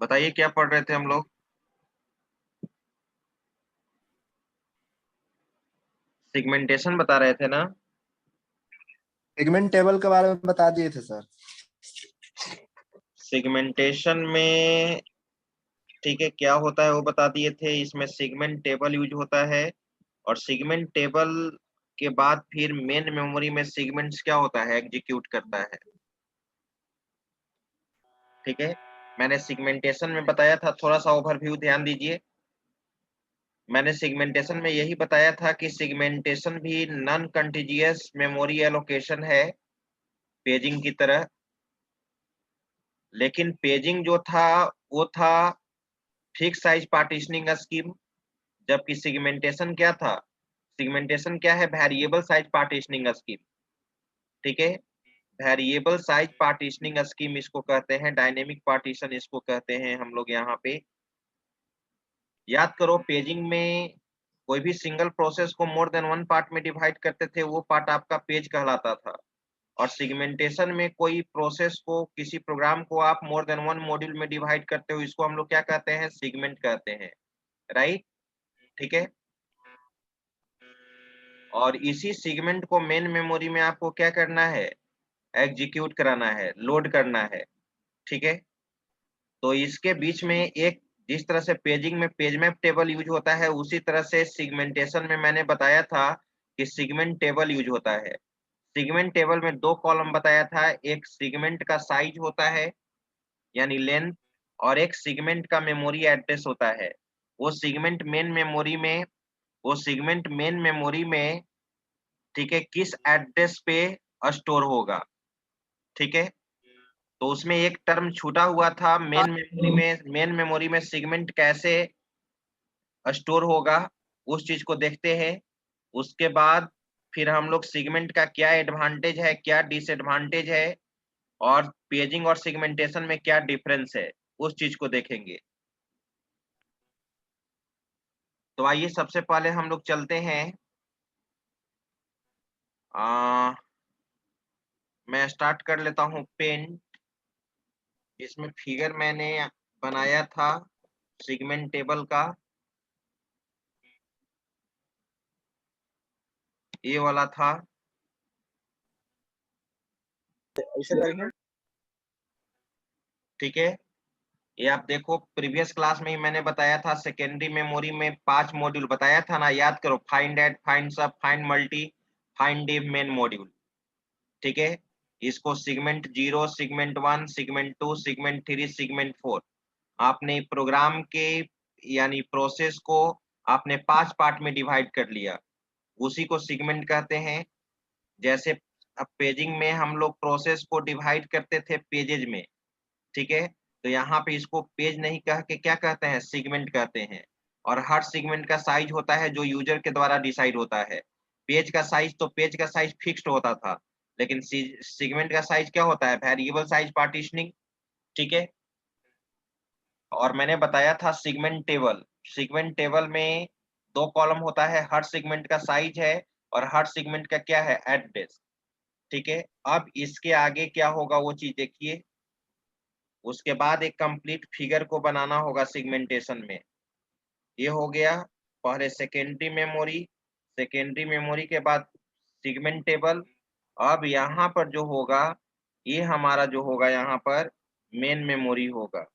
बताइए क्या पढ़ रहे थे हम लोग। सिगमेंटेशन बता रहे थे ना। सेगमेंट टेबल के बारे में बता दिए थे सर। सिगमेंटेशन में ठीक है, क्या होता है वो बता दिए थे। इसमें सिगमेंट टेबल यूज होता है, और सिगमेंट टेबल के बाद फिर मेन मेमोरी में सिगमेंट्स क्या होता है, एग्जीक्यूट करता है। ठीक है, मैंने सिगमेंटेशन में बताया था, थोड़ा सा ओवरव्यू ध्यान दीजिए। मैंने सिगमेंटेशन में यही बताया था कि सिगमेंटेशन भी नॉन कंटीजियस मेमोरी एलोकेशन है, पेजिंग की तरह। लेकिन पेजिंग जो था वो था फिक्स साइज पार्टीशनिंग स्कीम, जबकि सिगमेंटेशन क्या था, सिगमेंटेशन क्या है, वेरिएबल साइज पार्टीशनिंग स्कीम। ठीक है, वेरिएबल साइज पार्टीशनिंग स्कीम इसको कहते हैं, डायनेमिक पार्टीशन इसको कहते हैं हम लोग यहाँ पे। याद करो, पेजिंग में कोई भी सिंगल प्रोसेस को मोर देन वन पार्ट में डिवाइड करते थे, वो पार्ट आपका पेज कहलाता था। और सिगमेंटेशन में कोई प्रोसेस को, किसी प्रोग्राम को आप मोर देन वन मॉड्यूल में डिवाइड करते हो, इसको हम लोग क्या कहते हैं, सिगमेंट कहते हैं। राइट। ठीक है, और इसी सेगमेंट को मेन मेमोरी में आपको क्या करना है, एग्जीक्यूट कराना है, लोड करना है। ठीक है, तो इसके बीच में एक, जिस तरह से पेजिंग में पेज मैप टेबल यूज होता है, उसी तरह से सिगमेंटेशन में मैंने बताया था कि सिगमेंट टेबल यूज होता है। सिगमेंट टेबल में दो कॉलम बताया था, एक सिगमेंट का साइज होता है यानी लेंथ, और एक सिगमेंट का मेमोरी एड्रेस होता है। वो सिगमेंट मेन मेमोरी में वो सिगमेंट मेन मेमोरी में ठीक है, किस एड्रेस पे स्टोर होगा। ठीक है, तो उसमें एक टर्म छूटा हुआ था, मेन मेमोरी में सेगमेंट कैसे स्टोर होगा, उस चीज को देखते हैं। उसके बाद फिर हम लोग सेगमेंट का क्या एडवांटेज है, क्या डिसएडवांटेज है, और पेजिंग और सेगमेंटेशन में क्या डिफरेंस है, उस चीज को देखेंगे। तो आइए सबसे पहले हम लोग चलते हैं। आ, मैं स्टार्ट कर लेता हूँ पेन। इसमें फिगर मैंने बनाया था सेगमेंट टेबल का, ये वाला था। ऐसे करेंगे। ठीक है, ये आप देखो, प्रीवियस क्लास में ही मैंने बताया था, सेकेंडरी मेमोरी में 5 मॉड्यूल बताया था ना, याद करो, find add, find sub, find multi, find div, main module. ठीक है, इसको segment 0, segment 1, segment 2, segment 3, segment 4, आपने प्रोग्राम के यानी प्रोसेस को आपने 5 पार्ट में डिवाइड कर लिया, उसी को सिगमेंट कहते हैं। जैसे अब पेजिंग में हम लोग प्रोसेस को डिवाइड करते थे पेजेज में। ठीक है, तो यहाँ पे इसको पेज नहीं कह के क्या कहते हैं, सेगमेंट कहते हैं। और हर सेगमेंट का साइज होता है जो यूजर के द्वारा डिसाइड होता है। पेज का साइज, तो पेज का साइज फिक्स्ड होता था, लेकिन सेगमेंट का साइज क्या होता है, वेरिएबल साइज पार्टीशनिंग। ठीक है, और मैंने बताया था सिगमेंट टेबल में दो कॉलम होता है, हर सेगमेंट का साइज है, और हर सेगमेंट का क्या है, एड्रेस। ठीक है, अब इसके आगे क्या होगा वो चीज देखिए। उसके बाद एक कंप्लीट फिगर को बनाना होगा सिगमेंटेशन में। ये हो गया पहले सेकेंडरी मेमोरी के बाद सिगमेंट टेबल। अब यहाँ पर जो होगा, ये हमारा जो होगा यहाँ पर मेन मेमोरी होगा।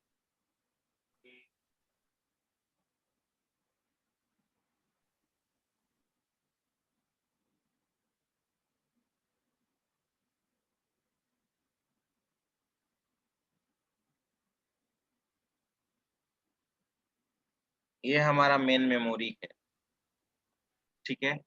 ये हमारा मेन मेमोरी है। ठीक है,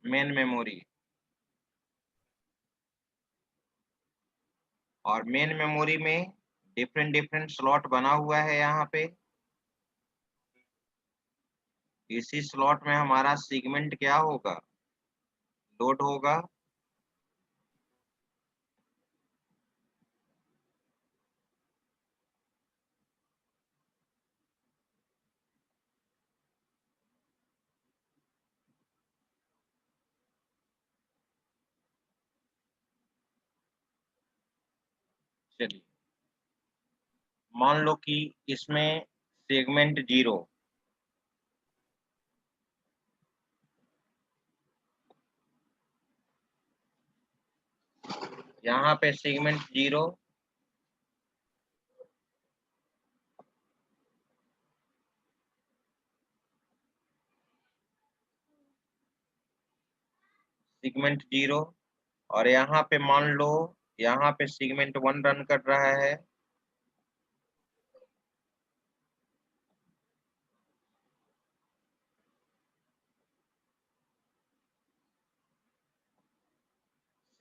मेन मेमोरी। और मेन मेमोरी में डिफरेंट डिफरेंट स्लॉट बना हुआ है यहाँ पे। इसी स्लॉट में हमारा सेगमेंट क्या होगा, लोड होगा। चलिए मान लो कि इसमें सेगमेंट 0, यहाँ पे सेगमेंट 0, सेगमेंट 0, और यहाँ पे मान लो यहाँ पे सेगमेंट 1 रन कर रहा है।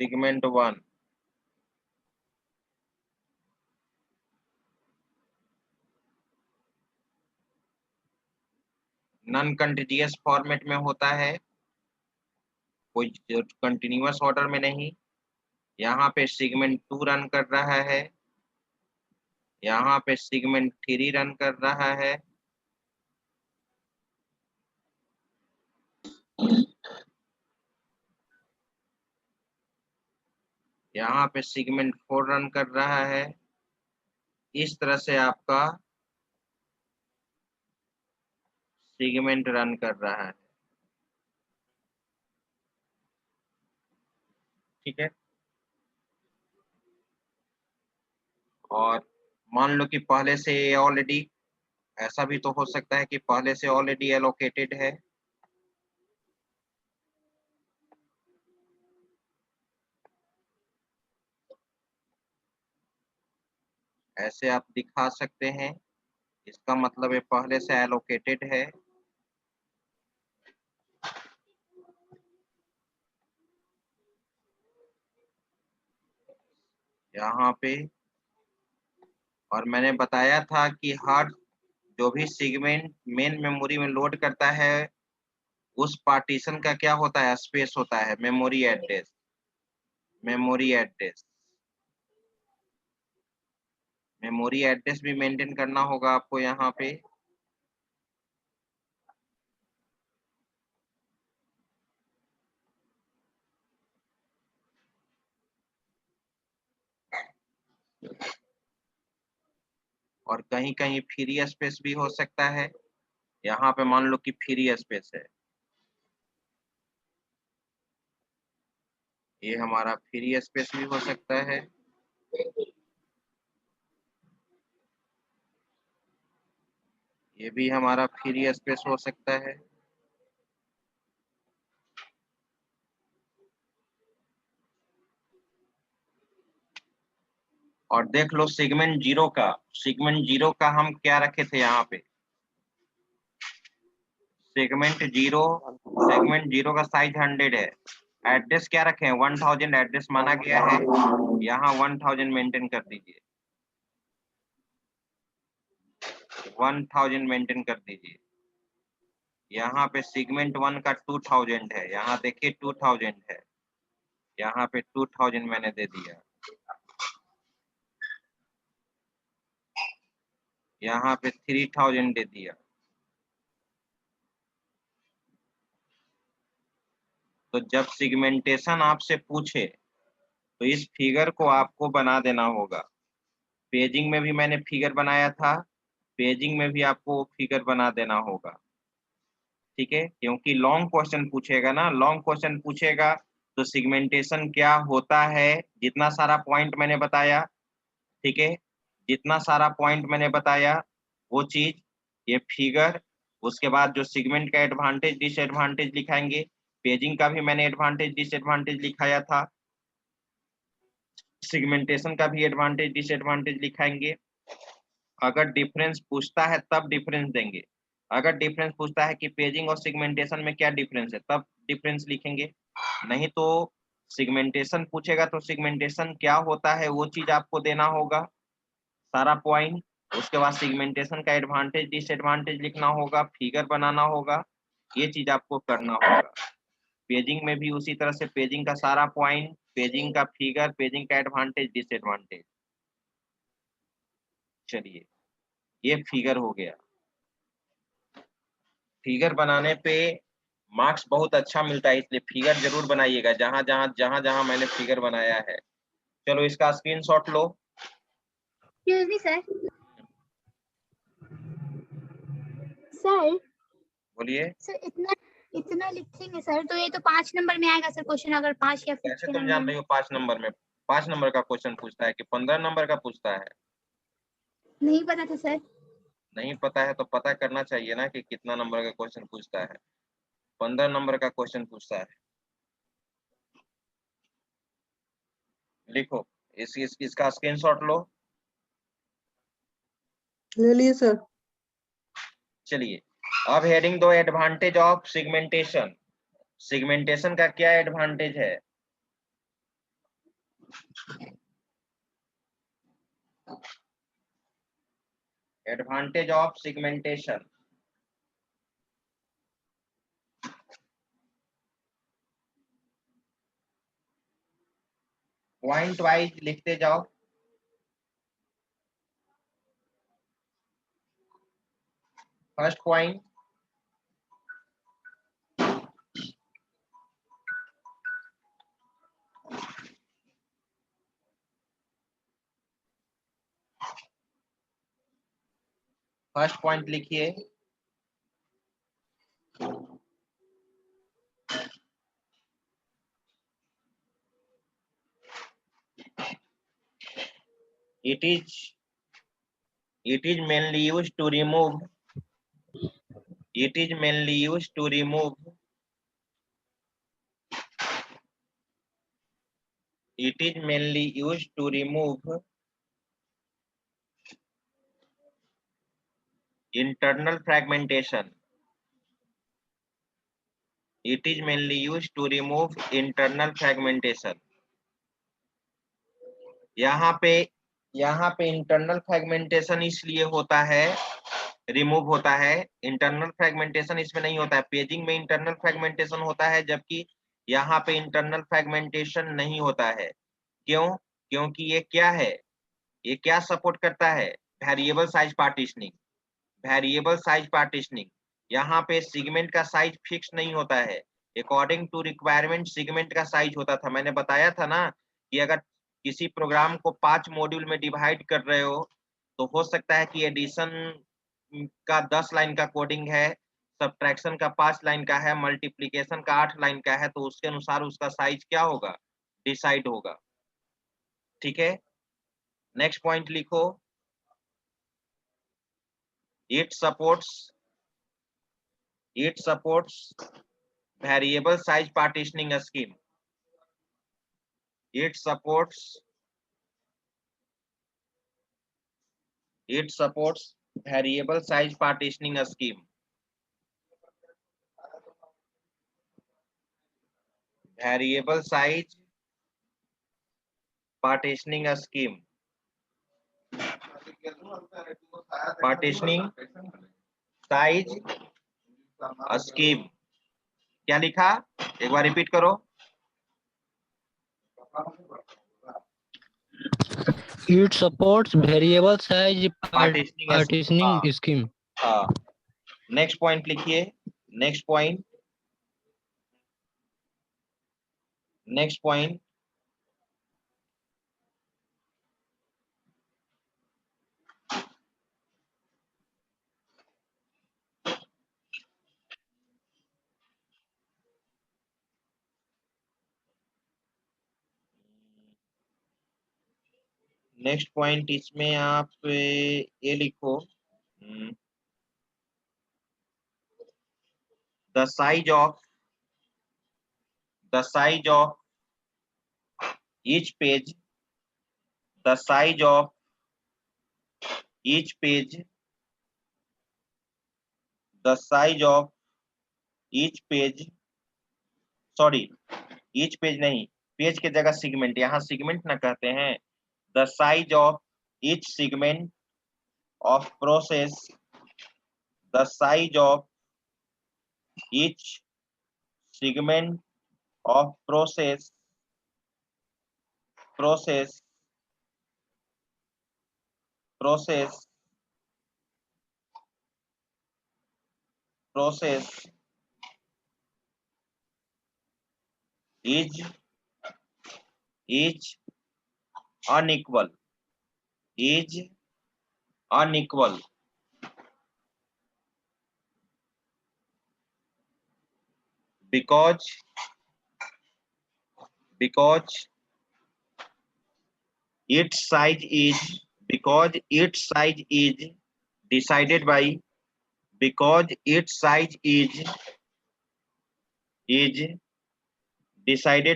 सेगमेंट 1 नॉन कंटीन्यूअस फॉर्मेट में होता है, कोई कंटिन्यूअस ऑर्डर में नहीं। यहाँ पे सेगमेंट 2 रन कर रहा है, यहाँ पे सेगमेंट 3 रन कर रहा है, यहाँ पे सेगमेंट 4 रन कर रहा है। इस तरह से आपका सेगमेंट रन कर रहा है। ठीक है, और मान लो कि पहले से ऑलरेडी, ऐसा भी तो हो सकता है कि पहले से ऑलरेडी एलोकेटेड है। ऐसे आप दिखा सकते हैं, इसका मतलब है पहले से एलोकेटेड है। यहाँ पे, और मैंने बताया था कि हर जो भी सेगमेंट मेन मेमोरी में लोड करता है, उस पार्टीशन का क्या होता है, स्पेस होता है, memory address. Memory address memory address भी मेंटेन करना होगा आपको यहाँ पे। और कहीं कहीं फ्री स्पेस भी हो सकता है। यहाँ पे मान लो कि फ्री स्पेस है, ये हमारा फ्री स्पेस भी हो सकता है। ये भी हमारा फ्री स्पेस हो सकता है। और देख लो सेगमेंट 0 का हम क्या रखे थे यहाँ पे, सेगमेंट 0 का साइज 100 है। एड्रेस क्या रखे हैं, 1000 एड्रेस माना गया है। यहाँ 1000 मेंटेन कर दीजिए, 1000 मेंटेन कर दीजिए। यहाँ पे सेगमेंट 1 का 2000 है, यहाँ देखिए 2000 है, यहाँ पे 2000 मैंने दे दिया। यहाँ पे 3000 दे दिया। तो जब सेगमेंटेशन आपसे पूछे तो इस फिगर को आपको बना देना होगा। पेजिंग में भी मैंने फिगर बनाया था, पेजिंग में भी आपको फिगर बना देना होगा। ठीक है, क्योंकि लॉन्ग क्वेश्चन पूछेगा ना, लॉन्ग क्वेश्चन पूछेगा तो सेगमेंटेशन क्या होता है, जितना सारा पॉइंट मैंने बताया, ठीक है, जितना सारा पॉइंट मैंने बताया वो चीज, ये फिगर, उसके बाद जो सेगमेंट का एडवांटेज डिसएडवांटेज लिखाएंगे। पेजिंग का भी मैंने एडवांटेज डिसएडवांटेज लिखाया था, सेगमेंटेशन का भी एडवांटेज डिसएडवांटेज लिखाएंगे। अगर डिफरेंस पूछता है तब डिफरेंस देंगे। अगर डिफरेंस पूछता है कि पेजिंग और सेगमेंटेशन में क्या डिफरेंस है, तब डिफरेंस लिखेंगे। नहीं तो सेगमेंटेशन पूछेगा तो सेगमेंटेशन क्या होता है वो चीज आपको देना होगा। सारा पॉइंट, उसके बाद सिगमेंटेशन का एडवांटेज डिसएडवांटेज लिखना होगा, फिगर बनाना होगा, ये चीज आपको करना होगा। पेजिंग में भी उसी तरह से पेजिंग का सारा पॉइंट, पेजिंग का फिगर, पेजिंग का एडवांटेज डिसएडवांटेज। चलिए ये फिगर हो गया। फिगर बनाने पे मार्क्स बहुत अच्छा मिलता है, इसलिए फिगर जरूर बनाइएगा जहां जहां मैंने फिगर बनाया है। चलो इसका स्क्रीनशॉट लो। Excuse me sir. सर बोलिए। सर इतना इतना लिखेंगे सर तो ये तो 5 नंबर में आएगा सर क्वेश्चन, अगर 5 या फिर कैसे 6 तुम नंबर जान में। रही हो 5 नंबर में? 5 नंबर का क्वेश्चन पूछता है कि 15 नंबर का पूछता है? नहीं पता था सर। नहीं पता है तो पता करना चाहिए ना कि कितना नंबर का क्वेश्चन पूछता है। 15 नंबर का क्वेश्चन पूछता है। लिखो, इसका स्क्रीनशॉट लो। ले लिए सर। चलिए अब हेडिंग दो, एडवांटेज ऑफ सिगमेंटेशन। सिगमेंटेशन का क्या एडवांटेज है? Advantage of segmentation. Point wise लिखते जाओ। फर्स्ट पॉइंट, फर्स्ट पॉइंट लिखिए। it is mainly used to remove it is mainly used to remove it is mainly used to remove internal fragmentation. It is mainly used to remove internal fragmentation. यहाँ पे internal fragmentation इसलिए होता है, remove होता है। Internal fragmentation इसमें नहीं होता है। पेजिंग में इंटरनल फ्रैगमेंटेशन होता है, जबकि यहाँ पे इंटरनल फ्रैगमेंटेशन नहीं होता है। क्यों? क्योंकि ये क्या है, ये क्या सपोर्ट करता है? Variable size partitioning. Variable size partitioning, यहाँ पे सिगमेंट का साइज फिक्स नहीं होता है। अकॉर्डिंग टू रिक्वायरमेंट सिगमेंट का साइज होता था। मैंने बताया था ना कि अगर किसी प्रोग्राम को 5 मॉड्यूल में डिवाइड कर रहे हो तो हो सकता है कि एडिशन का 10 लाइन का कोडिंग है, सब्ट्रैक्शन का 5 लाइन का है, मल्टीप्लिकेशन का 8 लाइन का है, तो उसके अनुसार उसका साइज क्या होगा, डिसाइड होगा। ठीक है, नेक्स्ट पॉइंट लिखो। It supports variable size partitioning scheme. It supports variable size partitioning scheme. Variable size partitioning scheme. Partitioning size scheme. क्या लिखा? एक बार रिपीट करो। It supports variable size Partitioning partitioning scheme. हाँ, नेक्स्ट पॉइंट लिखिए। Next point इसमें आप ये लिखो, the size of each page, the size of each page, the size of each page, sorry each page नहीं, पेज के जगह सिगमेंट, यहाँ सिगमेंट ना कहते हैं। the size of each segment of process, the size of each segment of process is unequal because its size is decided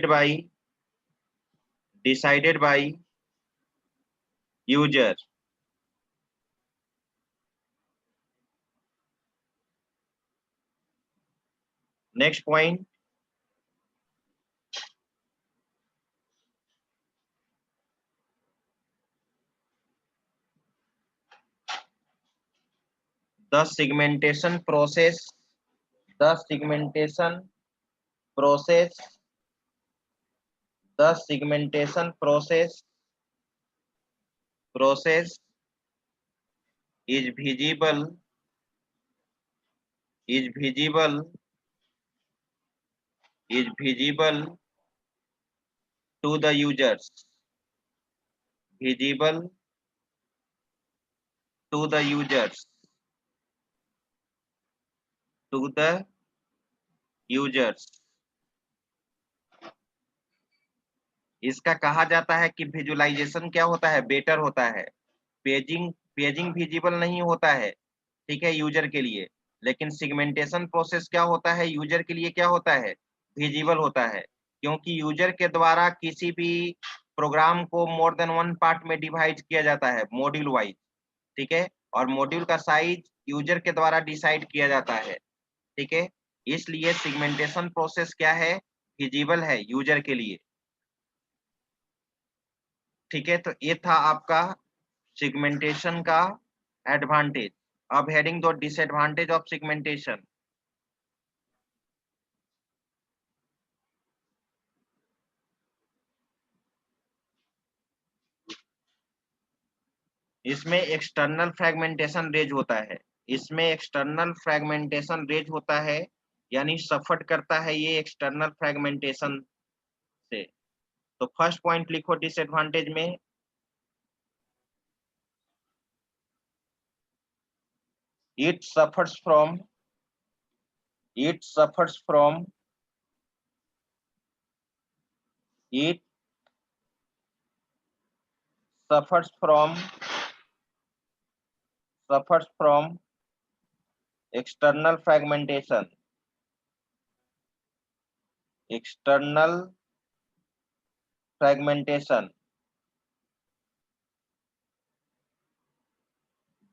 by decided by user. Next point, the segmentation process is visible to the users, इसका कहा जाता है कि visualisation क्या होता है, better होता है। पेजिंग विजिबल नहीं होता है, ठीक है, यूजर के लिए, लेकिन सेगमेंटेशन प्रोसेस क्या होता है, यूजर के लिए क्या होता है, विजिबल होता है, क्योंकि यूजर के द्वारा किसी भी प्रोग्राम को मोर देन वन पार्ट में डिवाइड किया जाता है, मॉड्यूल वाइज, ठीक है, और मॉड्यूल का साइज यूजर के द्वारा डिसाइड किया जाता है, ठीक है, इसलिए सेगमेंटेशन प्रोसेस क्या है, विजिबल है यूजर के लिए, ठीक है। तो ये था आपका सेगमेंटेशन का एडवांटेज। अब हेडिंग दो, डिसएडवांटेज ऑफ सेगमेंटेशन। इसमें एक्सटर्नल फ्रेगमेंटेशन रेज होता है, यानी सफर करता है ये एक्सटर्नल फ्रेगमेंटेशन से। तो फर्स्ट पॉइंट लिखो डिसएडवांटेज में, it suffers from it suffers from external fragmentation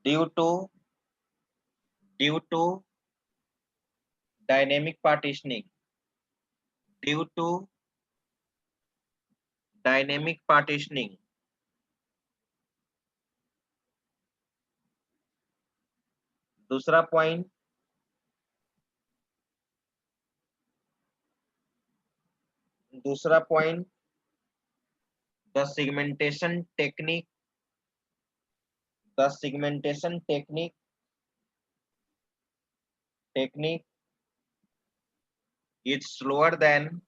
due to dynamic partitioning, दूसरा point, the segmentation technique is slower than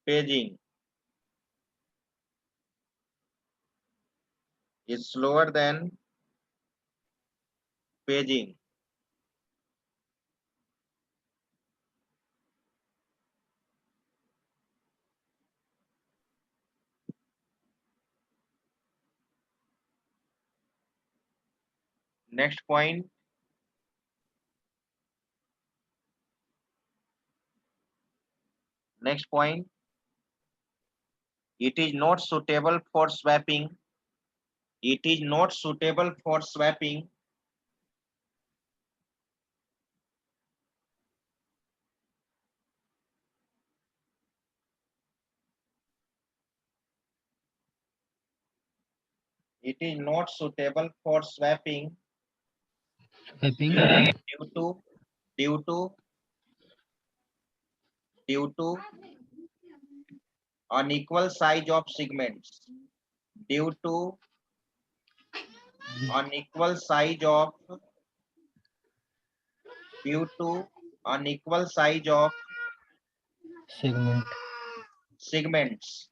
paging, Next point, it is not suitable for swapping It is not suitable for swapping Swapping. due to unequal size of segments. Due to unequal size of Segment. segments.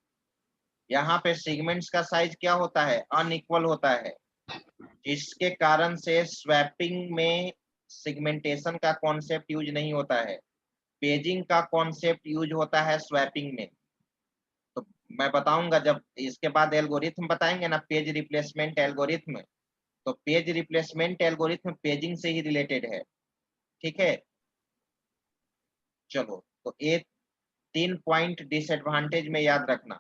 यहाँ पे segments का size क्या होता है? Unequal होता है, जिसके कारण से स्वैपिंग में सेगमेंटेशन का कॉन्सेप्ट यूज नहीं होता है, पेजिंग का कॉन्सेप्ट यूज होता है स्वैपिंग में। तो मैं बताऊंगा जब इसके बाद एल्गोरिथम बताएंगे ना, पेज रिप्लेसमेंट एल्गोरिथम, तो पेज रिप्लेसमेंट एल्गोरिथम पेजिंग से ही रिलेटेड है। ठीक है, चलो तो ये 3 पॉइंट डिसएडवांटेज में याद रखना।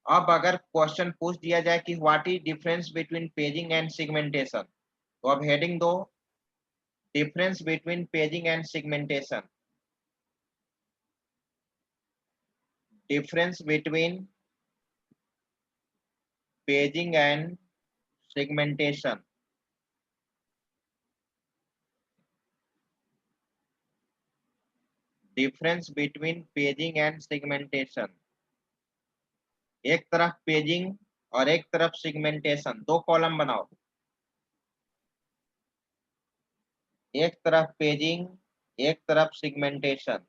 अब अगर क्वेश्चन पूछ दिया जाए कि what is difference between paging and segmentation, तो अब हेडिंग दो, difference between paging and segmentation. Difference between paging and segmentation. Difference between paging and segmentation. एक तरफ पेजिंग और एक तरफ सेगमेंटेशन, दो कॉलम बनाओ। एक तरफ पेजिंग, एक तरफ सेगमेंटेशन।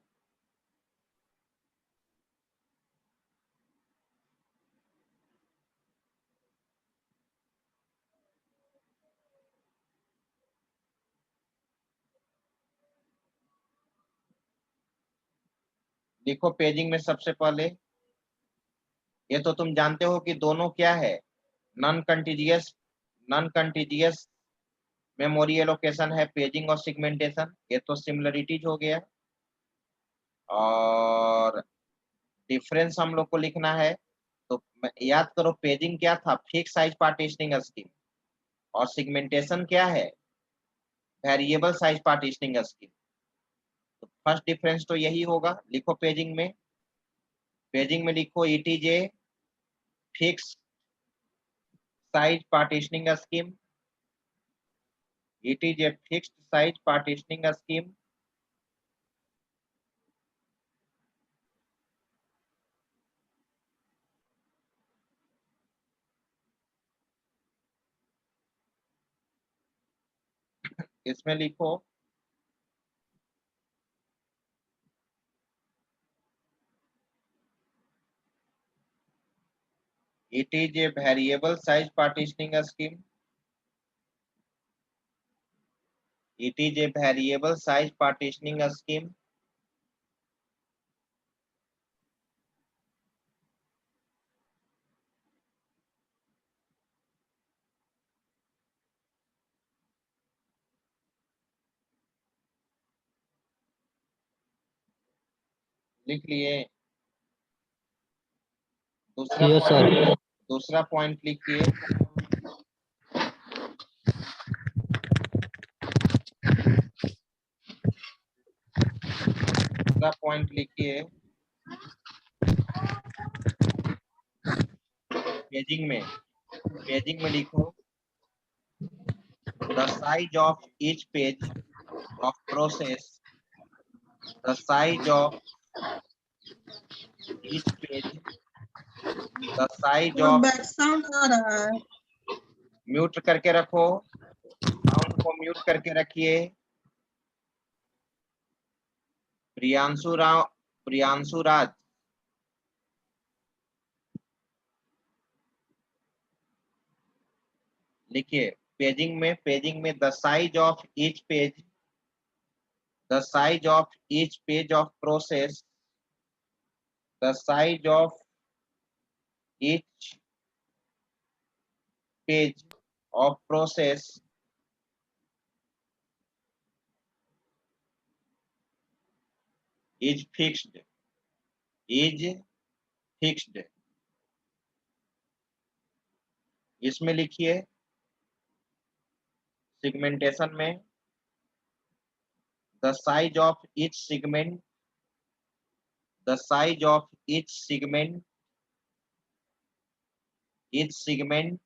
लिखो पेजिंग में सबसे पहले, ये तो तुम जानते हो कि दोनों क्या है, नॉन कंटीजियस मेमोरी एलोकेशन है पेजिंग और सेगमेंटेशन, ये तो सिमिलरिटीज हो गया। और डिफरेंस हम लोग को लिखना है, तो याद करो पेजिंग क्या था, फिक्स साइज पार्टीशनिंग स्कीम, और सेगमेंटेशन क्या है, वेरिएबल साइज पार्टीशनिंग स्कीम। तो फर्स्ट डिफरेंस तो यही होगा। लिखो पेजिंग में लिखो it is a fix size partitioning scheme. It is a fixed size partitioning scheme. इसमें लिखो it is a variable size partitioning scheme. It is a variable size partitioning scheme. लिख लिए? Yes, sir. दूसरा point लिखिए, दूसरा point लिखिए paging में लिखो the size of each page of process, the size of each page, the size of back sound आ रहा है। म्यूट करके रखो, साउंड को म्यूट करके रखिए। प्रियांशु राज, लिखिए पेजिंग में the size of each page, the size of each page of process, the size of each page of process is fixed, इसमें लिखिए सेगमेंटेशन में the size of each segment, the size of each segment each segment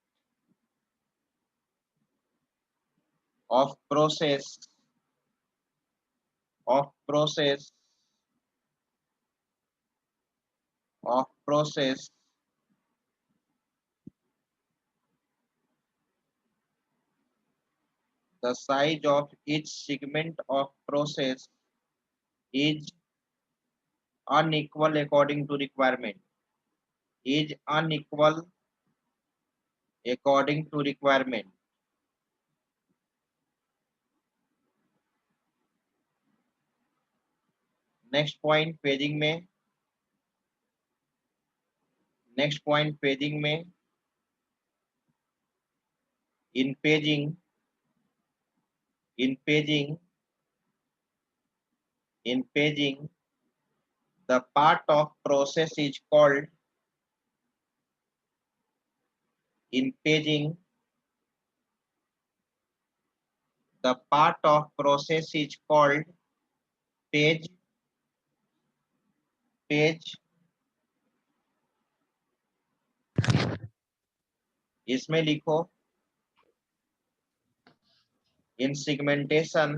of process of process of process the size of each segment of process is unequal according to requirement, is unequal according to requirement. Next point paging में, next point paging में, in paging in paging in paging the part of process is called, in paging the part of process is called page, page. इसमें लिखो in segmentation,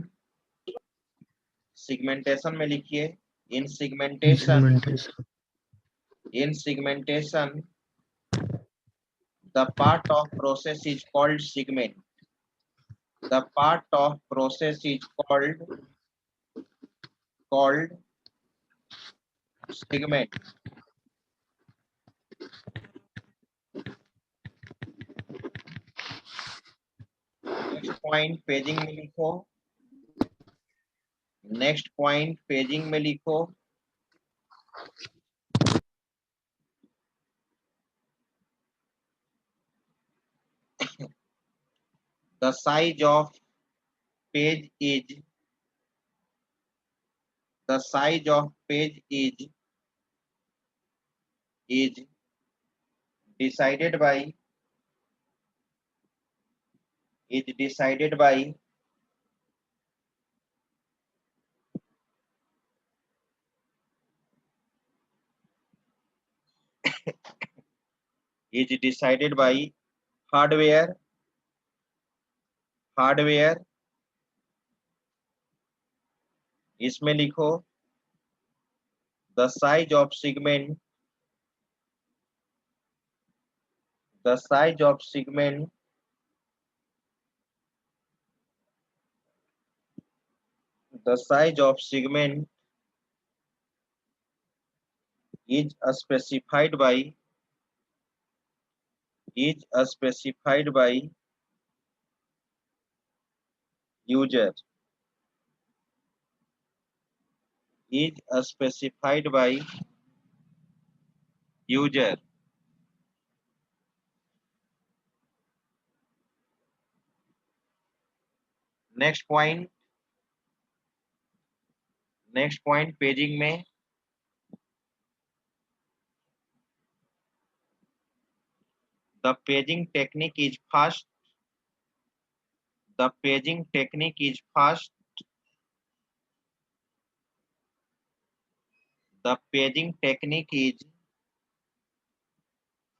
segmentation में लिखिए in segmentation, Segmentation. in segmentation the part of process is called segment, the part of process is called segment. Next point paging में लिखो, next point paging में लिखो the size of page is, the size of page is decided by, is decided by is decided by hardware, hardware. इसमें लिखो the size of segment, the size of segment the size of segment is specified by, is specified by user, is specified by user. Next point, next point paging में the paging technique is fast, the paging technique is fast, the paging technique is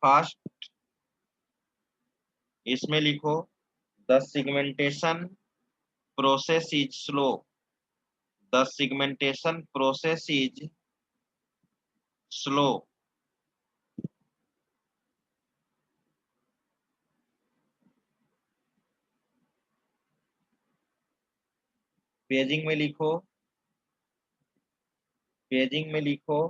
fast. इसमें लिखो the segmentation process is slow, the segmentation process is slow. Paging में लिखो, paging में लिखो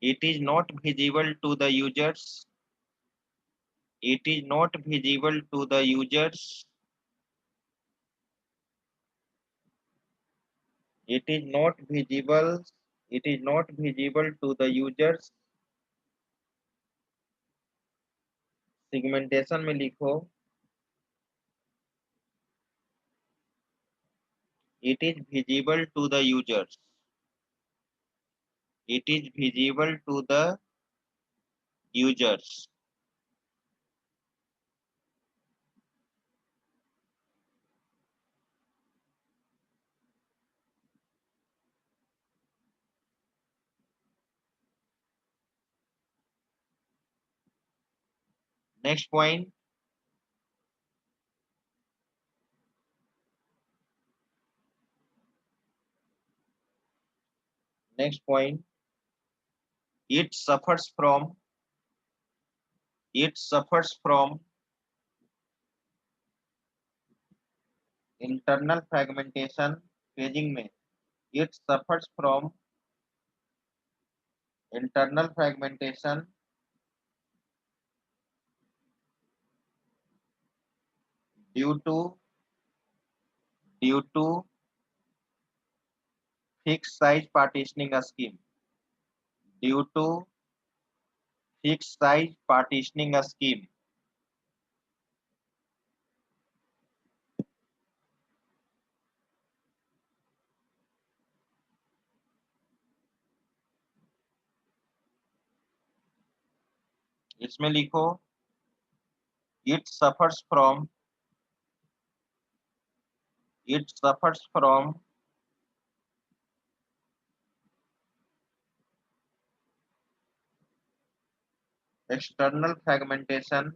it is not visible to the users, it is not visible to the users, it is not visible, it is not visible to the users. Segmentation में लिखो it is visible to the users, it is visible to the users. Next point, it suffers from internal fragmentation. Paging में it suffers from internal fragmentation due to fixed size partitioning scheme. Due to fixed size partitioning scheme. इसमें लिखो it suffers from external fragmentation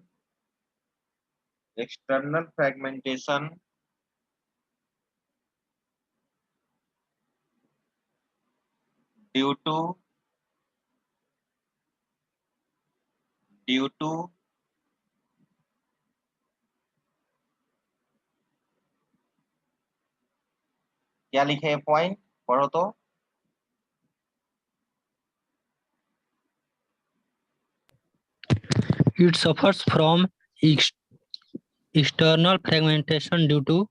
due to क्या लिखे है point, पढ़ो तो। It suffers from external fragmentation due to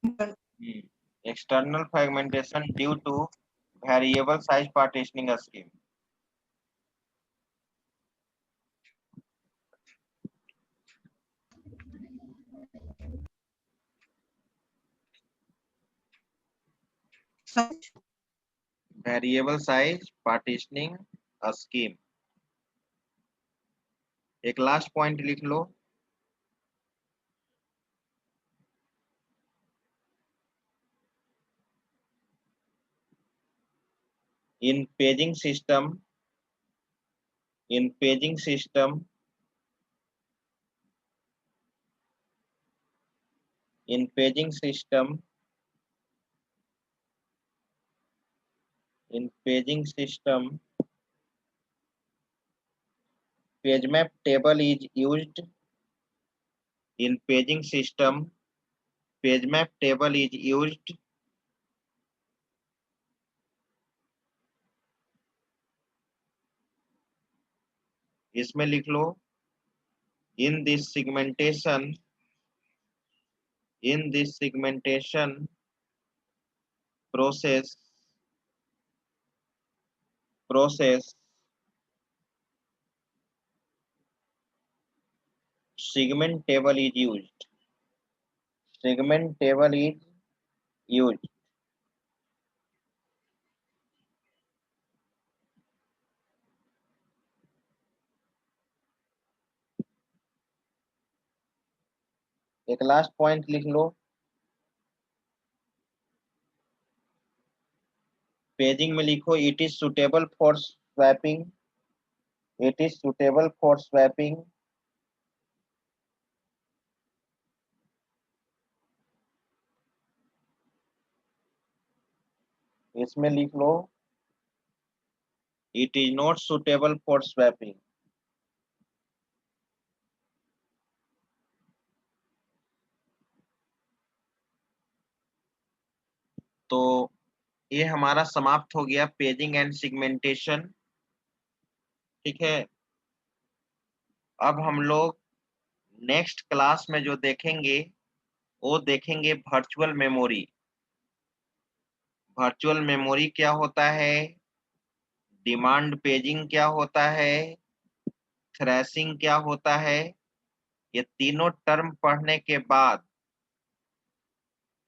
external fragmentation due to variable size partitioning scheme. Variable size partitioning scheme. एक last point लिख लो, in paging system page map table is used. In paging system, page map table is used इसमें लिख लो, in this segmentation process segment table is used. एक last point लिख लो, paging में लिखो it is suitable for swapping. इसमें लिख लो it is not suitable for swapping. तो ये हमारा समाप्त हो गया पेजिंग एंड सिगमेंटेशन। ठीक है, अब हम लोग नेक्स्ट क्लास में जो देखेंगे वो देखेंगे वर्चुअल मेमोरी। वर्चुअल मेमोरी क्या होता है, डिमांड पेजिंग क्या होता है, थ्रैशिंग क्या होता है। ये तीनों टर्म पढ़ने के बाद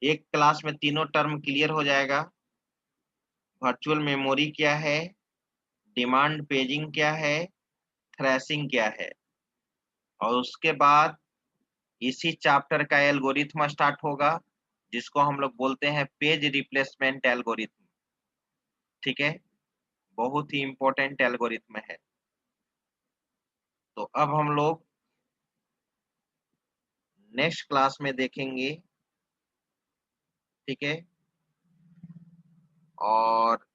एक क्लास में तीनों टर्म क्लियर हो जाएगा। वर्चुअल मेमोरी क्या है, डिमांड पेजिंग क्या है, थ्रैशिंग क्या है, और उसके बाद इसी चैप्टर का एल्गोरिथम स्टार्ट होगा जिसको हम लोग बोलते हैं पेज रिप्लेसमेंट एल्गोरिथम। ठीक है, बहुत ही इंपॉर्टेंट एल्गोरिथम है। तो अब हम लोग नेक्स्ट क्लास में देखेंगे, ठीक है। और